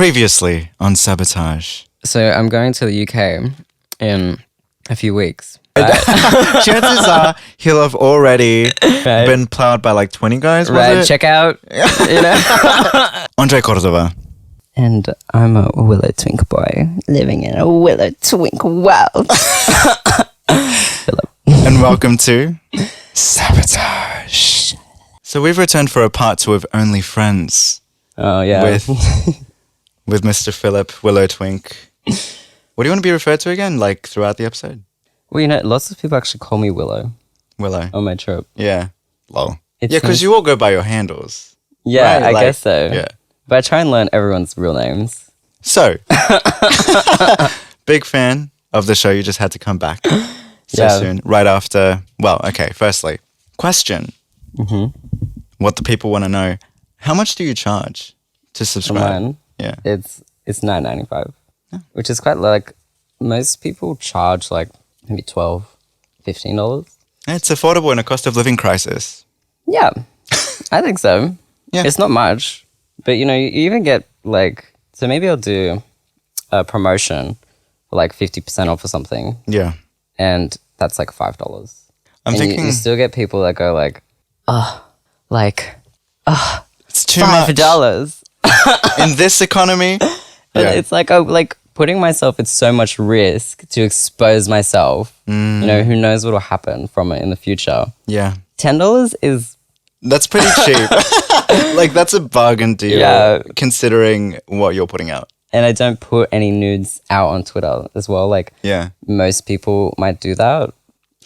Previously on Sabotage. So I'm going to the UK in a few weeks. Chances are he'll have already been plowed by like 20 guys, was it? Check out. Andre Cordova. And I'm a WillowTwink boy living in a WillowTwink world. Phillip. And welcome to Sabotage. So we've returned for a part 2 of OnlyFriends. Oh, yeah. With Mr. Phillip, WillowTwink. What do you want to be referred to again, like throughout the episode? Well, you know, lots of people actually call me Willow. Willow. On my trip. Yeah. Lol. It's yeah, because you all go by your handles. Yeah, right? I guess so. Yeah. But I try and learn everyone's real names. So, big fan of the show. You just had to come back so soon, right after. Well, okay, firstly, question. Mm-hmm. What the people want to know. How much do you charge to subscribe? Mine, yeah. It's $9.95, which is quite like, most people charge like maybe $12, $15. It's affordable in a cost of living crisis. Yeah, I think so. Yeah. It's not much, but you know, you even get like, so maybe I'll do a promotion for like 50% off or something. Yeah. And that's like $5. I'm thinking you still get people that go like, it's too $5. In this economy. But it's like, putting myself at so much risk to expose myself. You know, who knows what will happen from it in the future. Yeah. $10 is... That's pretty cheap. Like, that's a bargain deal, considering what you're putting out. And I don't put any nudes out on Twitter as well. Like, most people might do that.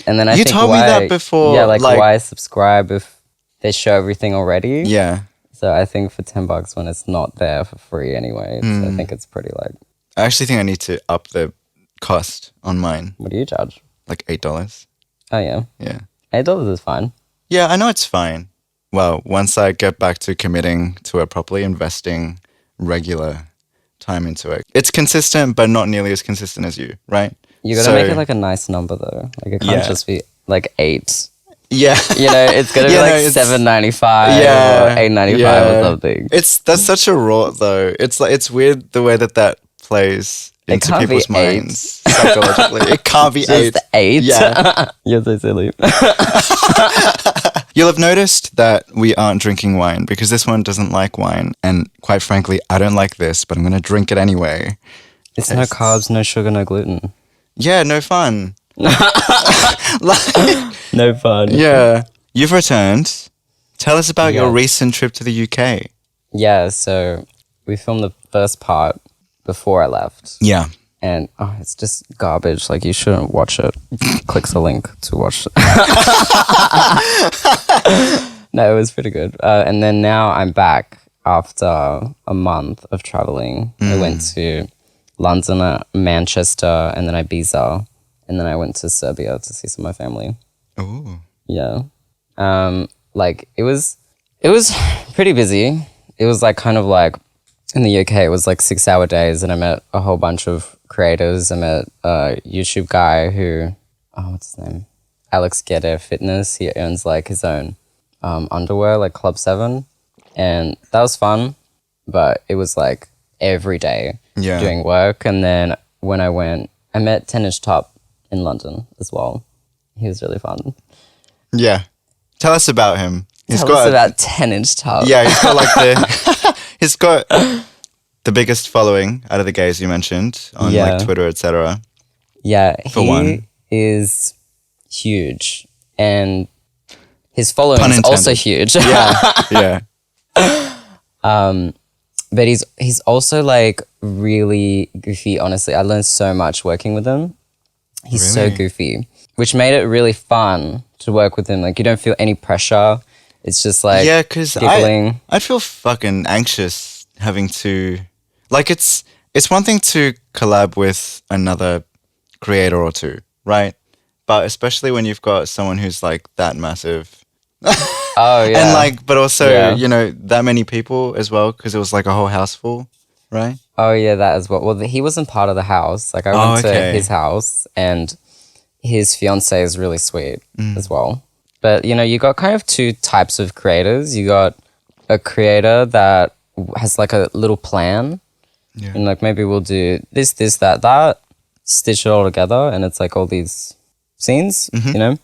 And then I think told me that before. Yeah, like why subscribe if they show everything already? Yeah. So I think for $10 when it's not there for free anyway, I think it's pretty like... I actually think I need to up the cost on mine. What do you charge? Like $8. Oh, yeah. Yeah. $8 is fine. Yeah, I know it's fine. Well, once I get back to committing to it properly, investing regular time into it. It's consistent, but not nearly as consistent as you, right? You gotta make it like a nice number though. Like it can't just be like 8. Yeah. You know, it's gotta be like $7.95 or $8.95 or something. That's such a rort though. It's like, it's weird the way that plays into people's minds psychologically. It can't be just 8. Yeah. You're so silly. You'll have noticed that we aren't drinking wine because this one doesn't like wine. And quite frankly, I don't like this, but I'm going to drink it anyway. It's no carbs, no sugar, no gluten. Yeah, no fun. No fun. Yeah. You've returned. Tell us about your recent trip to the UK. Yeah, so we filmed the first part before I left. Yeah. And it's just garbage. Like, you shouldn't watch it. Click the link to watch it. No, it was pretty good. And then now I'm back after a month of traveling. I went to London, Manchester, and then Ibiza. And then I went to Serbia to see some of my family. Ooh. Yeah. Like, it was pretty busy. It was like kind of like, in the UK, it was like 6-hour days, and I met a whole bunch of creators. I met a YouTube guy who, what's his name? Alex Gede Fitness. He owns like his own underwear, like Club 7. And that was fun, but it was like every day doing work. And then when I went, I met 10-inch Top in London as well. He was really fun. Yeah. Tell us about him. Tell us about 10-inch Top. Yeah, he's got like he's got the biggest following out of the gays you mentioned on like Twitter, etc. Yeah, he is huge, and his following is also huge. Yeah. But he's also like really goofy. Honestly, I learned so much working with him. He's so goofy, which made it really fun to work with him. Like, you don't feel any pressure. It's just like because giggling. I'd feel fucking anxious having to, like, it's one thing to collab with another creator or two, right? But especially when you've got someone who's like that massive. Oh yeah, and like, but also you know, that many people as well, because it was like a whole house full, right? Oh yeah, that as well. Well, he wasn't part of the house. Like, I went to his house, and his fiance is really sweet as well. But, you know, you got kind of 2 types of creators. You got a creator that has like a little plan Yeah. And like maybe we'll do this, that, stitch it all together, and it's like all these scenes, you know?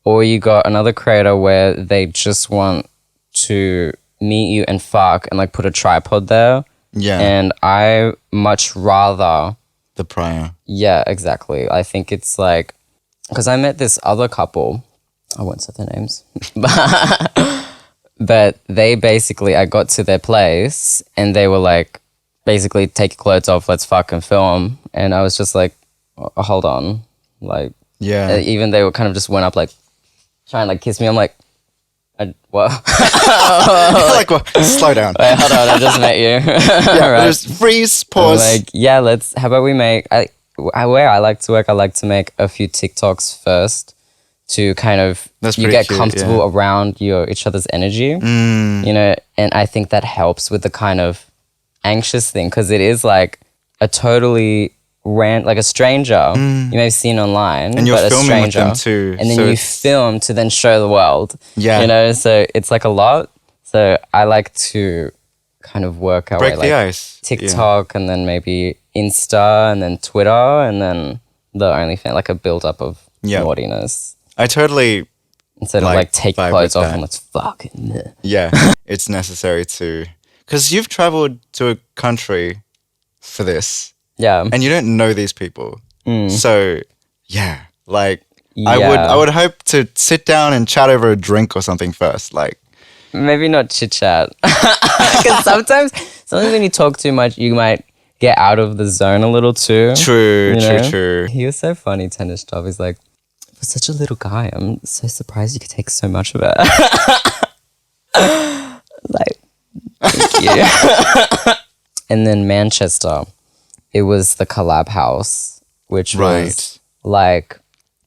Or you got another creator where they just want to meet you and fuck and like put a tripod there. Yeah. And I much rather... The prior. Yeah, exactly. I think it's like... Because I met this other couple. I won't say their names. But they basically... I got to their place and they were like, basically, take your clothes off, let's fucking film. And I was just like, hold on. Like... Yeah. Even they were kind of just went up like, trying to like kiss me. I'm like, what? Like, what? Slow down. Wait, hold on, I just met you. Yeah, right. Just freeze, pause. I'm like, yeah, how about we make, where I like to work, I like to make a few TikToks first to kind of, you get cute, comfortable around each other's energy, you know, and I think that helps with the kind of anxious thing, because it is like a totally like a stranger you may have seen online, and you're but filming a stranger, with them too, and then so you film to then show the world. Yeah, you know, so it's like a lot. So I like to kind of work our break way, the like ice. TikTok, and then maybe Insta, and then Twitter, and then the OnlyFans, like a build up of naughtiness. I totally instead of like take your clothes off that. and let's fuck. Yeah, it's necessary to, because you've traveled to a country for this. Yeah. And you don't know these people. So, yeah, like, Yeah. I would hope to sit down and chat over a drink or something first. Like, maybe not chit chat. Because sometimes when you talk too much, you might get out of the zone a little too. True. True. He was so funny, Tennis Job. He's like, for such a little guy, I'm so surprised you could take so much of it. Like, thank you. And then Manchester. It was the collab house, which was like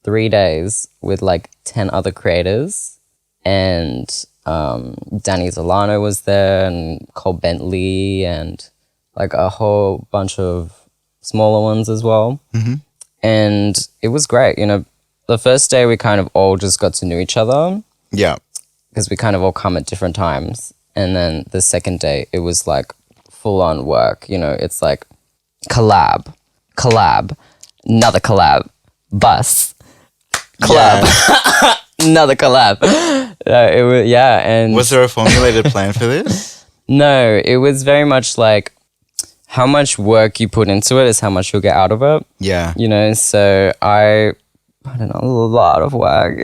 3 days with like 10 other creators. And Danny Zolano was there, and Cole Bentley, and like a whole bunch of smaller ones as well. And it was great. You know, the first day we kind of all just got to know each other. Yeah. Because we kind of all come at different times. And then the second day, it was like full on work. You know, it's like, collab, another collab, bus, collab, another collab. It was, and was there a formulated plan for this? No, it was very much like how much work you put into it is how much you'll get out of it. Yeah, you know. So I don't know, a lot of work.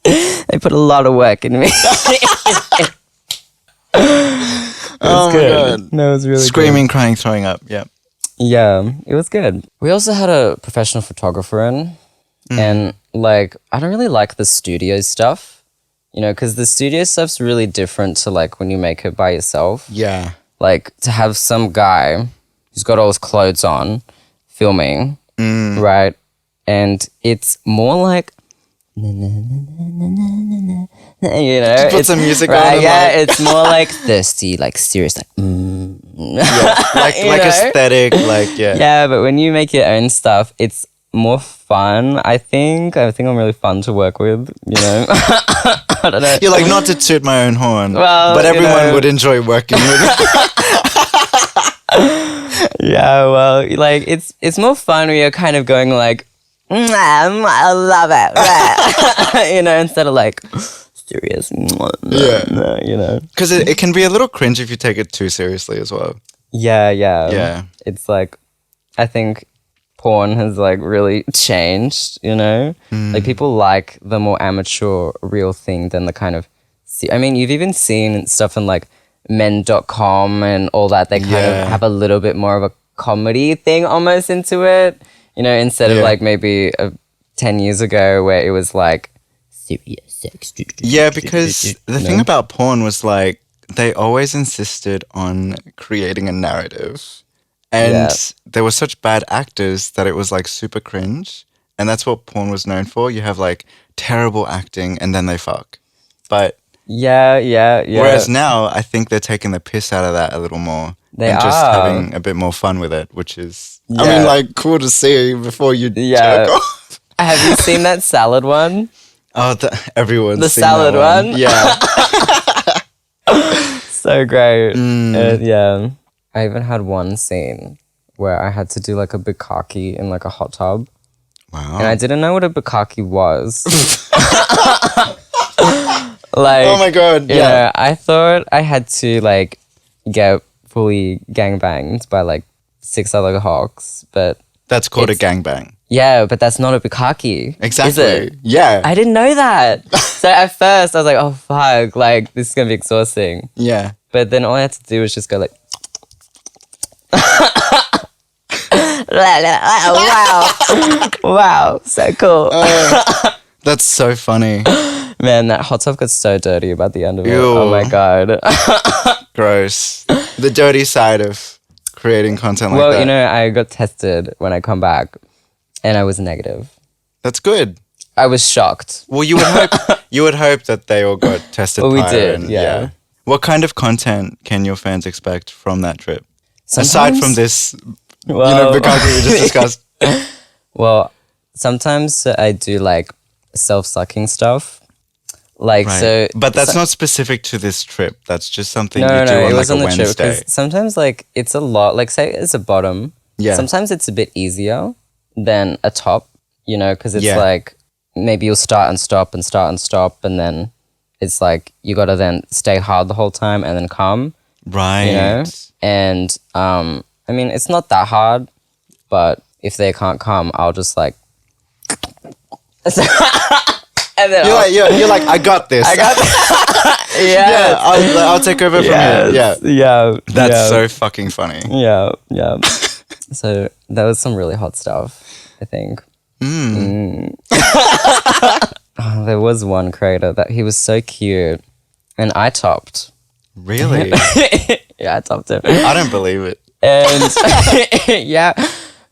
They put a lot of work in me. Oh my god! No, it was really screaming, crying, throwing up. Yeah. Yeah, it was good. We also had a professional photographer in, and like I don't really like the studio stuff, you know, because the studio stuff's really different to like when you make it by yourself. Yeah. Like to have some guy who's got all his clothes on, filming, right, and it's more like. You know, put some music right, on. Yeah, it's more like thirsty, like serious, like like aesthetic, like Yeah, but when you make your own stuff, it's more fun. I think I'm really fun to work with. You know, I don't know. You're like, not to toot my own horn, well, but everyone would enjoy working with you. Yeah, well, like it's more fun when you're kind of going like. I love it. You know, instead of like serious. You know. Because it can be a little cringe if you take it too seriously as well. Yeah. It's like, I think porn has like really changed, you know? Like people like the more amateur real thing than the kind of, I mean, you've even seen stuff in like men.com and all that. They kind of have a little bit more of a comedy thing almost into it. You know, instead of like maybe 10 years ago where it was like serious sex. Yeah, because the thing about porn was like they always insisted on creating a narrative. And there were such bad actors that it was like super cringe. And that's what porn was known for. You have like terrible acting and then they fuck. But yeah. Whereas now I think they're taking the piss out of that a little more. Just having a bit more fun with it, which is, I mean, like, cool to see before you jerk off. Have you seen that salad one? Oh, everyone's the seen salad that one. Yeah. So great. Yeah. I even had one scene where I had to do like a bukkake in like a hot tub. Wow. And I didn't know what a bukkake was. Like, oh my God. you know, I thought I had to like get fully gangbanged by like 6 other hawks, but That's called a gangbang. yeah, but that's not a bukkake. Exactly. Is it? Yeah. I didn't know that. So at first I was like, oh fuck, like this is gonna be exhausting. yeah. But then all I had to do was just go like wow. Wow, so cool. That's so funny. Man, that hot tub got so dirty by the end of it. Ew. Oh my God. Gross. The dirty side of creating content like that. Well, you know, I got tested when I come back and I was negative. That's good. I was shocked. Well, you would hope that they all got tested. Well, we prior did, yeah. What kind of content can your fans expect from that trip? Aside Sometimes- from this, Well, bukkake we just discussed. well, sometimes I do like self-sucking stuff. Like, Right. so. But that's not specific to this trip. That's just something No, you do it on was like on a the trip. Wednesday. 'Cause sometimes, like, it's a lot. Like, say it's a bottom. Yeah. Sometimes it's a bit easier than a top, you know, because it's Yeah. like maybe you'll start and stop and start and stop, and then it's like you got to then stay hard the whole time and then come, Right. you know? And I mean, it's not that hard, but if they can't come, I'll just like. And then You're like, I got this. I got yeah, I'll take over from here. Yeah. Yeah. That's yeah. so fucking funny. Yeah, yeah. So that was some really hot stuff, I think. Oh, there was one creator that he was so cute, and I topped. Really? Yeah, I topped him. I don't believe it. And yeah,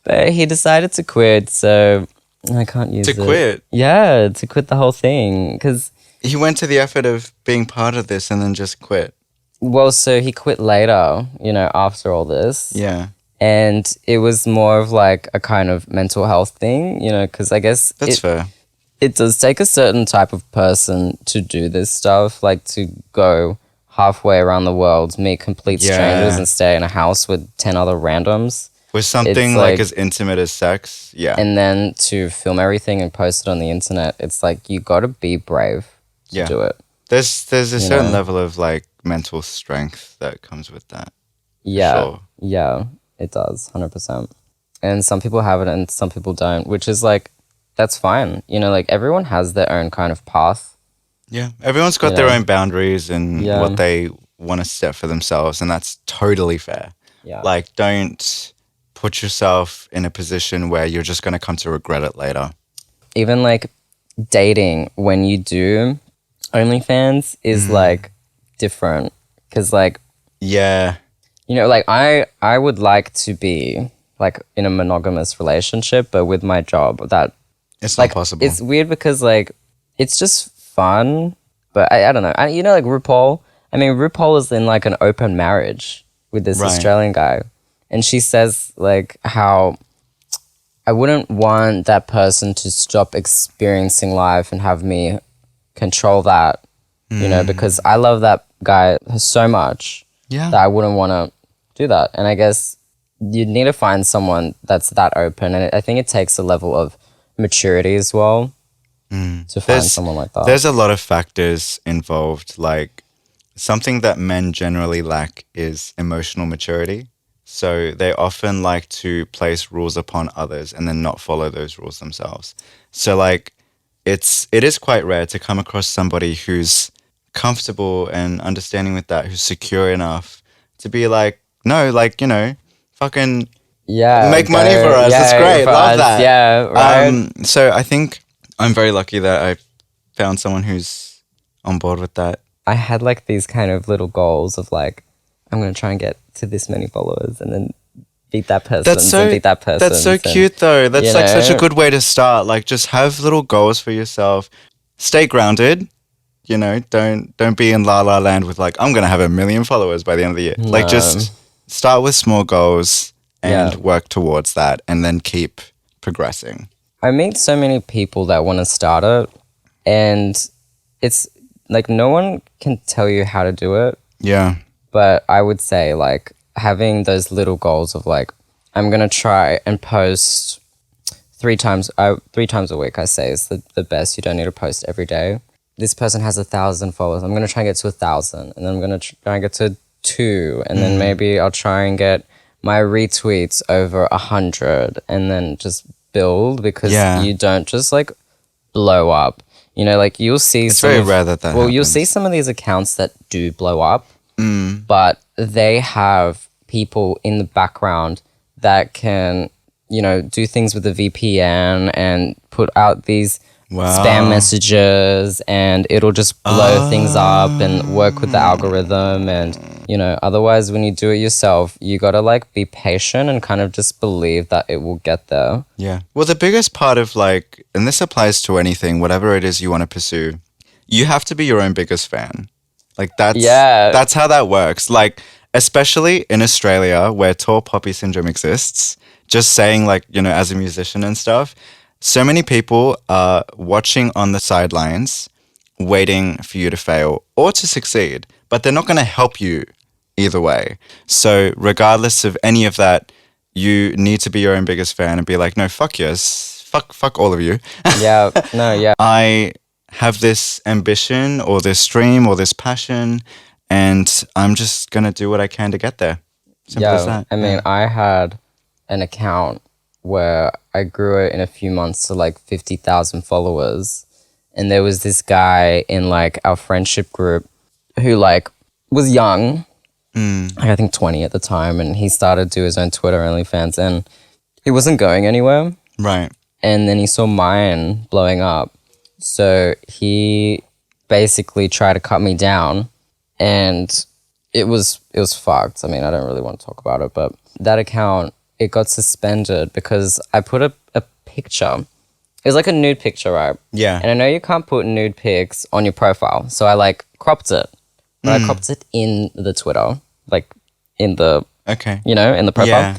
but he decided to quit, so I can't use it. To quit? Yeah, to quit the whole thing, because He went to the effort of being part of this and then just quit. well, so he quit later, you know, after all this. Yeah. And it was more of like a kind of mental health thing, you know, because I guess That's fair. it does take a certain type of person to do this stuff, like to go halfway around the world, meet complete strangers, Yeah. and stay in a house with 10 other randoms, With something It's like, like- as intimate as sex. Yeah. and then to film everything and post it on the internet. It's like you got to be brave to Yeah. do it. There's a You certain know? level of like mental strength that comes with that. Yeah, Sure. yeah, it does, 100%. And some people have it and some people don't, which is like, that's fine. You know, like everyone has their own kind of path. Yeah. Everyone's got You their know? own boundaries and Yeah. what they want to set for themselves, and that's totally fair. Yeah. Like, don't put yourself in a position where you're just going to come to regret it later. Even like dating when you do OnlyFans is like different. Because like, Yeah. you know, like I would like to be like in a monogamous relationship, but with my job that It's like not possible. it's weird because like it's just fun, but I don't know. You know, like RuPaul. I mean, RuPaul is in like an open marriage with this Right. Australian guy, and she says like how I wouldn't want that person to stop experiencing life and have me control that, you know, because I love that guy so much yeah. that I wouldn't want to do that. And I guess you need to find someone that's that open, and I think it takes a level of maturity as well to find someone like that. There's a lot of factors involved. Like, something that men generally lack is emotional maturity. So they often like to place rules upon others and then not follow those rules themselves. So like it is quite rare to come across somebody who's comfortable and understanding with that, who's secure enough to be like, no, like, you know, fucking Yeah, make money for us. It's great. for Love us. that. Yeah, right. So I think I'm very lucky that I found someone who's on board with that. I had like these kind of little goals of like, I'm gonna try and get to this many followers and then beat that person and beat that person. That's so cute though. That's you like such a know? good way to start. Like, just have little goals for yourself. Stay grounded. You know, don't be in la la land with like, I'm gonna have 1 million followers by the end of the year. Like, just start with small goals and Yeah. work towards that, and then keep progressing. I meet so many people that want to start it, and it's like no one can tell you how to do it. Yeah. But I would say like having those little goals of like, I'm gonna try and post 3 times a week. I say is the best. You don't need to post every day. This person has 1,000 followers. I'm gonna try and get to 1,000, and then I'm gonna try and get to 2, and then maybe I'll try and get my retweets over 100, and then just build, because you don't just like blow up. You know, like you'll see. It's very rare that happens. You'll see some of these accounts that do blow up, but they have people in the background that can, you know, do things with the VPN and put out these spam messages, and it'll just blow things up and work with the algorithm. And, you know, otherwise when you do it yourself, you gotta like be patient and kind of just believe that it will get there. Yeah. Well, the biggest part of like, and this applies to anything, whatever it is you want to pursue, you have to be your own biggest fan. Like that's how that works. Like, especially in Australia where tall poppy syndrome exists, just saying like, you know, as a musician and stuff, so many people are watching on the sidelines, waiting for you to fail or to succeed, but they're not going to help you either way. So regardless of any of that, you need to be your own biggest fan and be like, no, fuck yes, fuck all of you. I have this ambition or this dream or this passion, and I'm just going to do what I can to get there. Simple as that. I mean, I had an account where I grew it in a few months to like 50,000 followers. And there was this guy in like our friendship group who like was young, like I think 20 at the time. And he started to do his own Twitter OnlyFans, and he wasn't going anywhere. Right. And then he saw mine blowing up. So he basically tried to cut me down, and it was fucked. I mean, I don't really want to talk about it, but that account, it got suspended because I put a picture. It was like a nude picture, right? Yeah. And I know you can't put nude pics on your profile. So I like cropped it. But I cropped it in the Twitter, like in the, you know, in the profile. Yeah.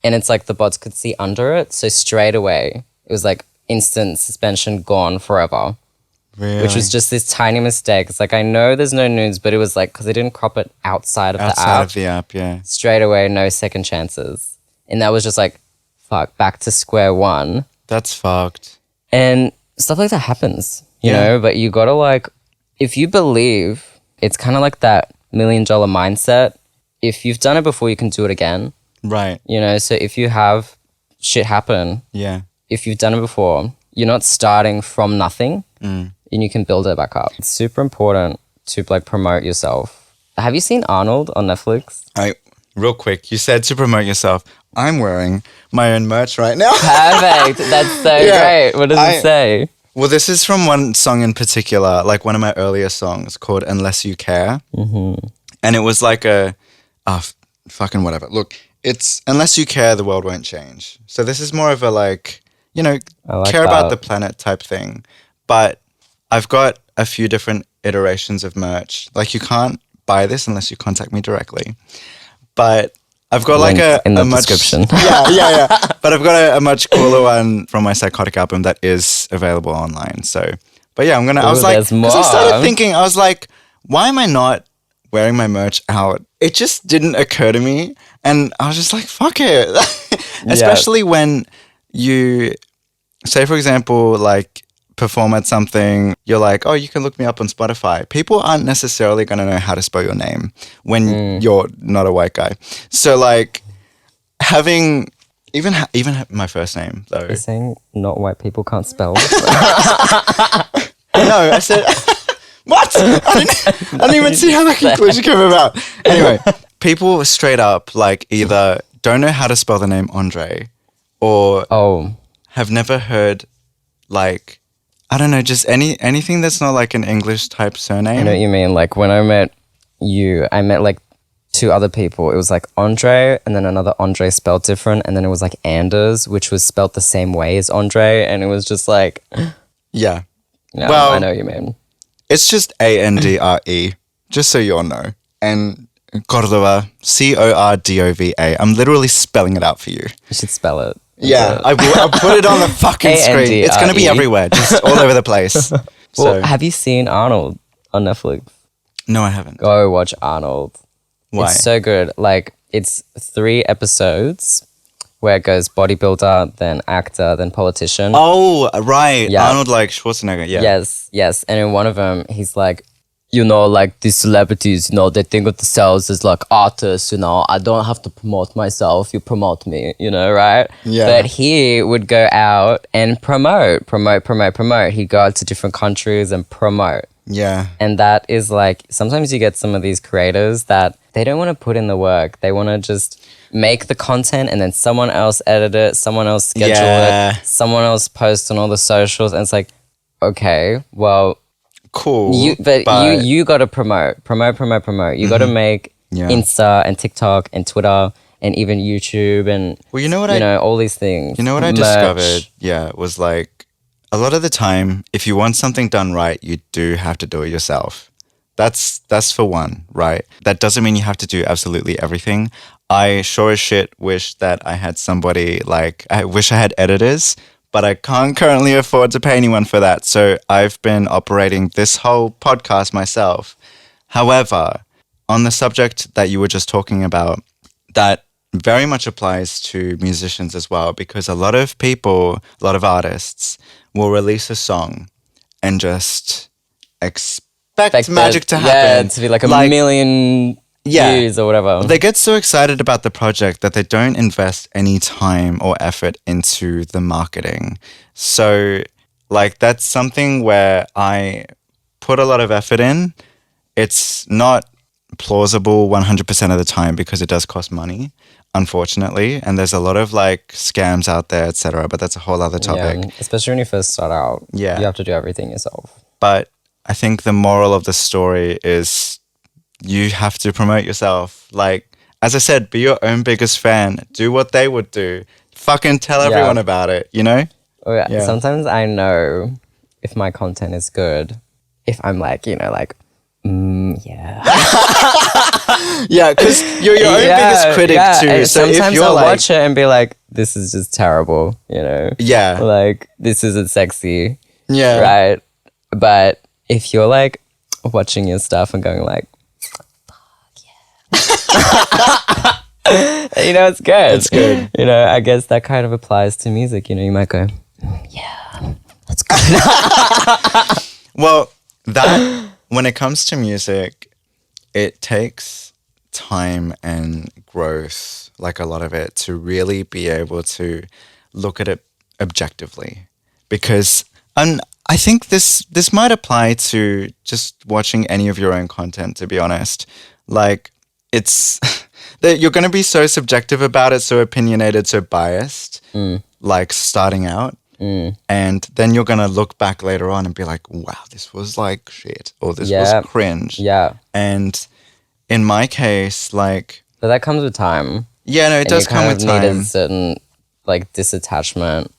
And it's like the bots could see under it. So straight away, it was like instant suspension, gone forever. Really? Which was just this tiny mistake. It's like, I know there's no nudes, but it was like, because I didn't crop it outside of the app. Outside of the app, yeah. Straight away, no second chances. And that was just like, fuck, back to square one. That's fucked. And stuff like that happens, you know, but you gotta like, if you believe, it's kind of like that $1 million mindset. If you've done it before, you can do it again. Right. You know, so if you have shit happen, if you've done it before, you're not starting from nothing, and you can build it back up. It's super important to like promote yourself. Have you seen Arnold on Netflix? Real quick, you said to promote yourself. I'm wearing my own merch right now. Perfect. That's so great. What does it say? Well, this is from one song in particular, like one of my earlier songs called Unless You Care. Mm-hmm. And it was like fucking whatever. Look, it's unless you care, the world won't change. So this is more of a like, you know, care about the planet type thing. But I've got a few different iterations of merch. Like you can't buy this unless you contact me directly. But I've got Link like in the much, description. Yeah. But I've got a much cooler one from my Psychotic album that is available online. So, but yeah, I was like, because I started thinking, I was like, why am I not wearing my merch out? It just didn't occur to me. And I was just like, fuck it. Especially when you say, for example, like perform at something, you're like, oh, you can look me up on Spotify. People aren't necessarily going to know how to spell your name when you're not a white guy. So like having even my first name though. You're saying not white people can't spell? No, I said what? I didn't even see how that conclusion came about. Anyway, people straight up like either don't know how to spell the name Andre or have never heard like, I don't know, just anything that's not like an English type surname. I know what you mean. Like when I met you, I met like 2 other people. It was like Andre and then another Andre spelled different. And then it was like Anders, which was spelled the same way as Andre. And it was just like... Yeah. No, well, I know what you mean. It's just Andre, just so you all know. And Cordova, Cordova. I'm literally spelling it out for you. You should spell it. Yeah, I put it on the fucking screen. It's going to be everywhere, just all over the place. Well, have you seen Arnold on Netflix? No, I haven't. Go watch Arnold. Why? It's so good. Like, it's 3 episodes where it goes bodybuilder, then actor, then politician. Oh, right. Yeah. Arnold like Schwarzenegger. Yeah. Yes. And in one of them, he's like, like these celebrities, they think of themselves as like artists, I don't have to promote myself. You promote me, right? Yeah. But he would go out and promote. He'd go out to different countries and promote. Yeah. And that is like, sometimes you get some of these creators that they don't want to put in the work. They want to just make the content and then someone else edit it, someone else schedule it, someone else post on all the socials. And it's like, okay, well, cool. you got to promote. You got to make Insta and TikTok and Twitter and even YouTube and, well, you know what all these things. You know what I discovered? Yeah, was like, a lot of the time, if you want something done right, you do have to do it yourself. That's for one, right? That doesn't mean you have to do absolutely everything. I sure as shit wish that I had somebody I wish I had editors, but I can't currently afford to pay anyone for that. So I've been operating this whole podcast myself. However, on the subject that you were just talking about, that very much applies to musicians as well, because a lot of artists will release a song and just expect magic to happen. Yeah, to be like a million views or whatever. They get so excited about the project that they don't invest any time or effort into the marketing. So, that's something where I put a lot of effort in. It's not plausible 100% of the time because it does cost money, unfortunately. And there's a lot of scams out there, etc. But that's a whole other topic. Yeah, especially when you first start out. Yeah. You have to do everything yourself. But I think the moral of the story is you have to promote yourself. As I said, be your own biggest fan. Do what they would do. Fucking tell everyone about it, Oh, yeah. Sometimes I know if my content is good, if I'm yeah. Yeah, because you're your own biggest critic too. And so sometimes if you're I'll watch it and be like, this is just terrible, Yeah. This isn't sexy. Yeah. Right? But if you're watching your stuff and going it's good. It's good. I guess that kind of applies to music. You might go, yeah, that's good. Well, when it comes to music, it takes time and growth, a lot of it, to really be able to look at it objectively. Because I think this might apply to just watching any of your own content, to be honest. It's that you're going to be so subjective about it, so opinionated, so biased, starting out. And then you're going to look back later on and be like, wow, this was shit, or this was cringe. Yeah. And in my case, But that comes with time. Yeah, no, it does come with time. You need a certain, disattachment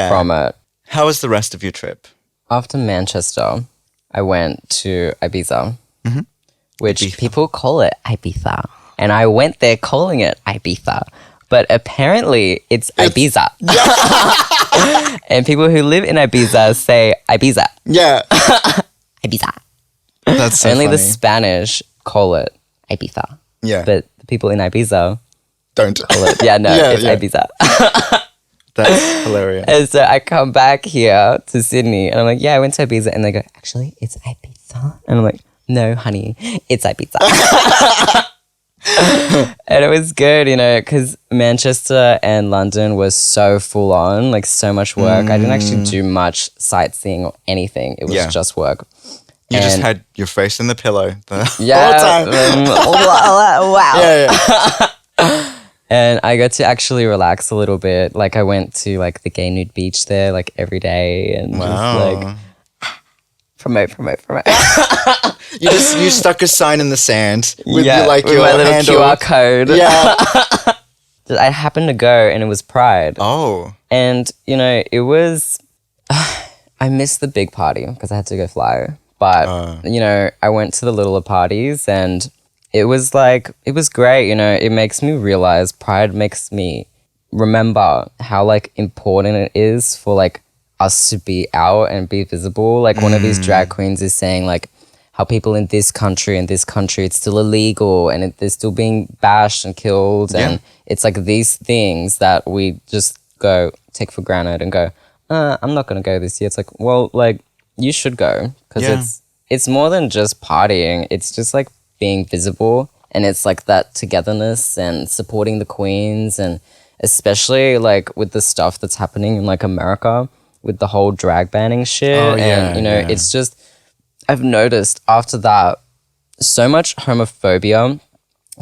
from it. How was the rest of your trip? After Manchester, I went to Ibiza, which people call it Ibiza. And I went there calling it Ibiza. But apparently it's Ibiza. And people who live in Ibiza say Ibiza. Yeah. Ibiza. That's so Only funny. the Spanish call it Ibiza. Yeah. But the people in Ibiza don't call it. Yeah, no, it's Ibiza. That's hilarious. And so I come back here to Sydney and I'm like, yeah, I went to Ibiza. And they go, actually, it's Ibiza. And I'm like, no, honey, it's Ibiza. And it was good, because Manchester and London was so full on, so much work. I didn't actually do much sightseeing or anything. It was just work. You just had your face in the pillow the whole Yeah. time. Wow. Yeah. And I got to actually relax a little bit. I went to the gay nude beach there every day and Wow. just promote. You stuck a sign in the sand with with your my little handle. QR code. Yeah. I happened to go and it was Pride. Oh. And, it was, I missed the big party because I had to go fly. But, I went to the littler parties and it was it was great. It makes me realize, Pride makes me remember how important it is for us to be out and be visible. One of these drag queens is saying how people in this country it's still illegal and they're still being bashed and killed. And it's like these things that we just take for granted and go, I'm not going to go this year. It's like, well, like you should go because it's more than just partying. It's just like being visible, and it's like that togetherness and supporting the queens, and especially like with the stuff that's happening in like America with the whole drag banning shit. And you know, it's just, I've noticed after that so much homophobia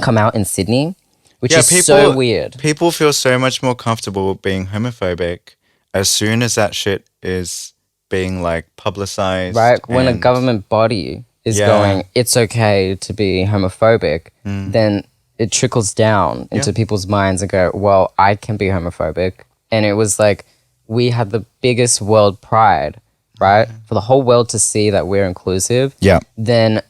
come out in Sydney, which is so weird. People feel so much more comfortable being homophobic as soon as that shit is being like publicized. Right? When a government body is going, it's okay to be homophobic, then it trickles down into people's minds and go, well, I can be homophobic. And it was like, we had the biggest world pride, right? For the whole world to see that we're inclusive. Yeah. Then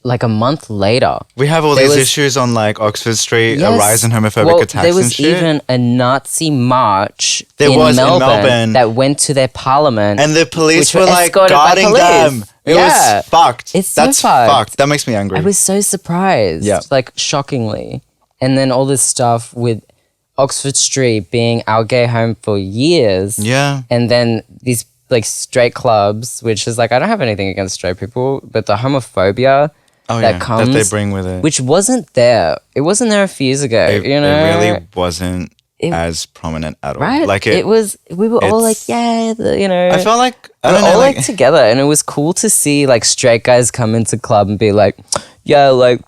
like a month later, we have all these issues on like Oxford Street, a rise in homophobic attacks there was and shit. even a Nazi march in Melbourne Melbourne that went to their parliament. And the police were like guarding them. It was fucked. It's so That's fucked. That makes me angry. I was so surprised, like shockingly. And then all this stuff with Oxford Street being our gay home for years. Yeah. And then these like straight clubs, which is like, I don't have anything against straight people, but the homophobia that comes, that they bring with it, which wasn't there. It wasn't there a few years ago. It really wasn't as prominent at all. Right? Like it was. We were all like, I felt like we were all like together, and it was cool to see like straight guys come into club and be like, yeah, like,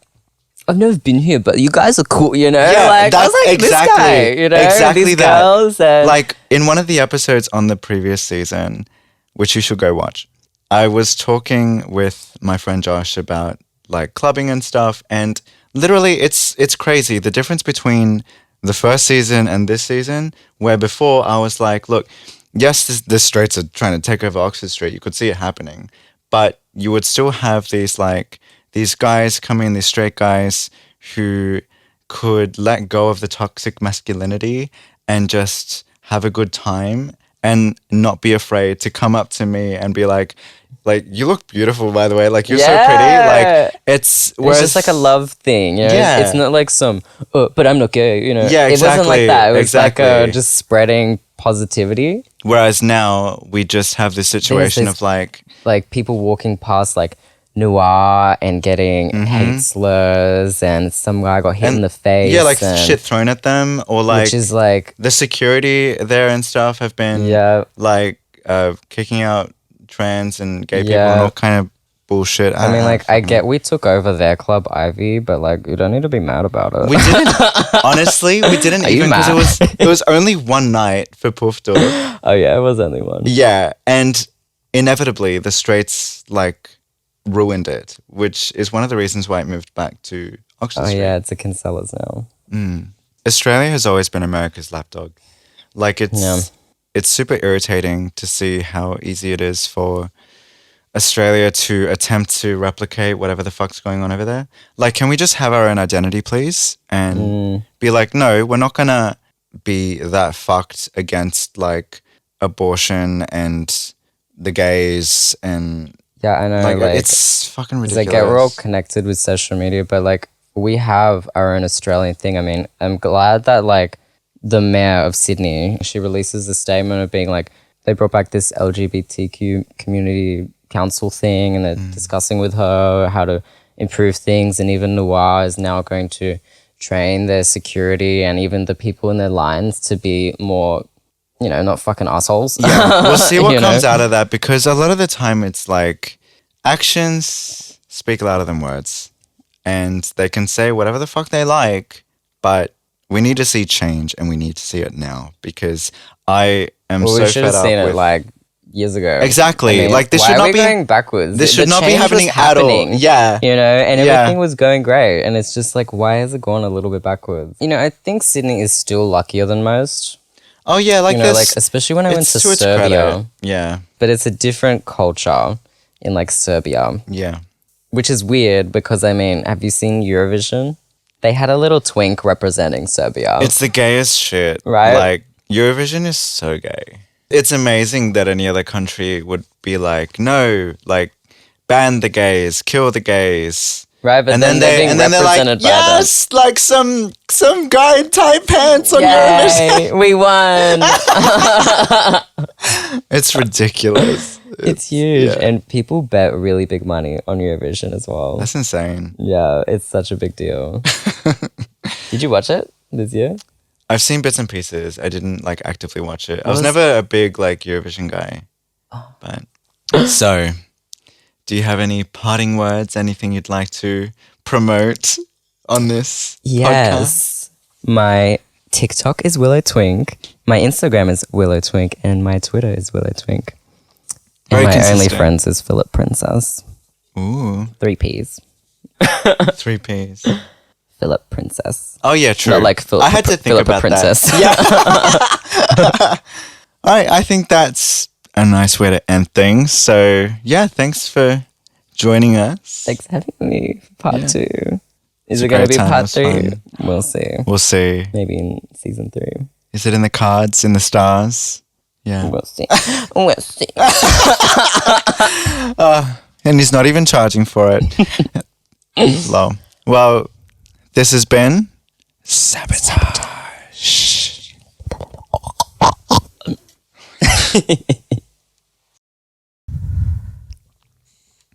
I've never been here, but you guys are cool, you know? Yeah, like, I was like, exactly, this guy, you know? Exactly these that. Girls and like, in one of the episodes on the previous season, which you should go watch, I was talking with my friend Josh about, like, clubbing and stuff, and literally, it's crazy. The difference between the first season and this season, where before I was like, look, yes, the straights are trying to take over Oxford Street. You could see it happening. But you would still have these guys coming, these straight guys who could let go of the toxic masculinity and just have a good time and not be afraid to come up to me and be like, you look beautiful, by the way. Like, you're so pretty. Like, it's just like a love thing. You know? Yeah. It's not like but I'm not gay, you know? Yeah, exactly. It wasn't like that. It was like just spreading positivity. Whereas now we just have this situation of like people walking past like noir and getting hate slurs, and some guy got hit in the face. Yeah, like shit thrown at them, or like, which is like the security there and stuff have been like kicking out trans and gay people and all kind of bullshit. I mean, like, I get we took over their club, Ivy, but like, you don't need to be mad about it. We didn't. Honestly, we didn't even, because it was only one night for Poof Dog. Oh yeah, it was only one. Yeah, and inevitably the straights like ruined it, which is one of the reasons why it moved back to Oxford Street. Oh yeah, it's a Kinsellas now. Australia has always been America's lapdog. Like, it's super irritating to see how easy it is for Australia to attempt to replicate whatever the fuck's going on over there. Like, can we just have our own identity, please? And be like, no, we're not gonna be that fucked against like abortion and the gays and I know, like it's fucking ridiculous. Like, we're all connected with social media, but like, we have our own Australian thing. I mean, I'm glad that like the mayor of Sydney, she releases a statement of being like, they brought back this LGBTQ community council thing, and they're discussing with her how to improve things, and even Noir is now going to train their security and even the people in their lines to be more, you know, not fucking assholes. Yeah, we'll see what comes out of that, because a lot of the time it's like actions speak louder than words, and they can say whatever the fuck they like, but we need to see change, and we need to see it now, because I am so fed up with... We should have seen it like years ago. Exactly. I mean, like, this should not be going backwards. This should not be happening at all. Yeah. You know, and everything was going great, and it's just like, why has it gone a little bit backwards? You know, I think Sydney is still luckier than most. Oh yeah, like, you know, like, especially when I went to Serbia. Yeah. But it's a different culture in like Serbia. Yeah. Which is weird, because I mean, have you seen Eurovision? They had a little twink representing Serbia. It's the gayest shit. Right? Like, Eurovision is so gay. It's amazing that any other country would be like, no, like, ban the gays, kill the gays. Right, but then they're being they're like, represented by yes, like some guy in tight pants on Eurovision. Yay, we won. It's ridiculous. It's huge. yeah. And people bet really big money on Eurovision as well. That's insane. Yeah, it's such a big deal. Did you watch it this year? I've seen bits and pieces. I didn't like actively watch it. I was never a big like Eurovision guy. Oh. But so, do you have any parting words? Anything you'd like to promote on this podcast? Yes. My TikTok is WillowTwink. My Instagram is WillowTwink, and my Twitter is WillowTwink. And Very my consistent. OnlyFriends is Phillip Princess. Ooh, 3 P's. 3 Ps. Phillip Princess. Oh yeah, true. Not like Philip. I had to think Philip about Princess. that. Yeah. I think that's a nice way to end things. So yeah, thanks for joining us. Thanks for having me for part 2. Is a it going to great be time. It part was 3? fun. We'll see. We'll see. Maybe in season 3. Is it in the cards, in the stars? Yeah. We'll see. We'll see. And he's not even charging for it. Lol. Well, this has been Sabotage.